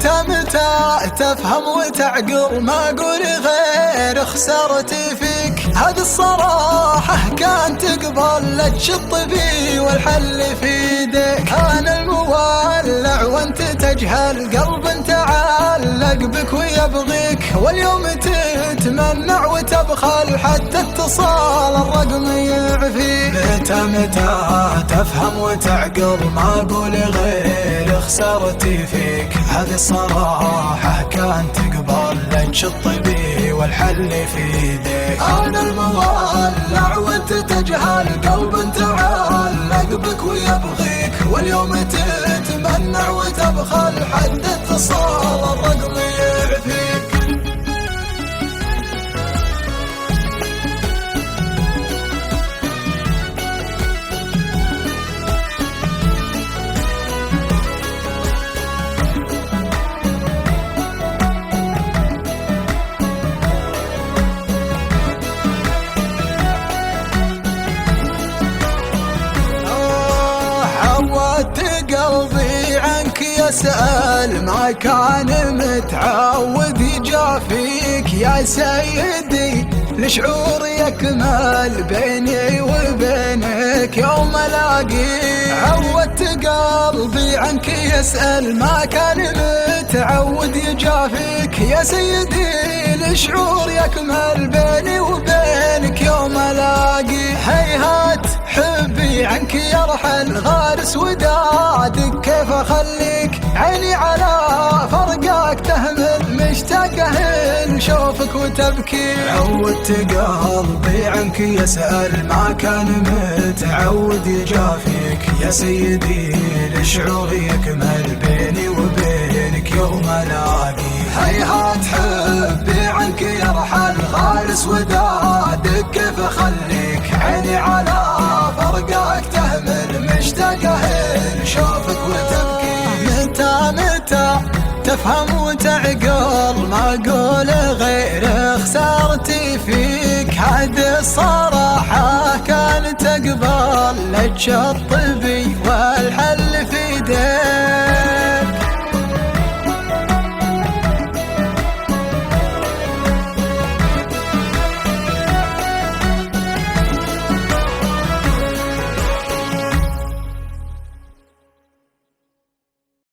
متى تفهم وتعقل، ما اقول غير خسارتي فيك. هذه الصراحة كان تقبل لا تشط بي والحل في يديك. انا المولع وانت تجهل، قلب تعلق بك ويبغيك، واليوم تتمنع وتبخل حتى اتصال الرقم يعفيك. متى تفهم وتعقل، ما اقول غير خسارتي فيك. هذه الصراحة كان تقبل لا تشط بي والحل في يديك. انا المولع وانت تجهل، قلب تعلق بك ويبغيك، واليوم تتمنع وتبخل حتى اتصال الرقم يعفيك. قلبي عنك يسأل، ما كان متعود يجافيك يا سيدي. الشعور يكمل بيني وبينك يوم الاقيك. عودت قلبي عنك يسأل، ما كان متعود يجافيك يا سيدي. الشعور يكمل بيني وبينك يوم الاقيك. هيهات حبي عنك يرحل، غارس ودادك كيف اخليك. عيني على فرقك تهمل، مشتاقه نشوفك وتبكي. عودت قلبي عنك يسأل، ما كان متعود يجافيك يا سيدي. الشعور يكمل بيني وبينك يوم الاقيك. هيهات حبي عنك يرحل، غارس ودادك كيف اخليك. عيني على فرقك تهمل، مشتاقه نشوفك وتبكي. متى تفهم وتعقل، ما اقول غير خسارتي فيك. هذه الصراحة كان تقبل لا تشط بي والحل فيك.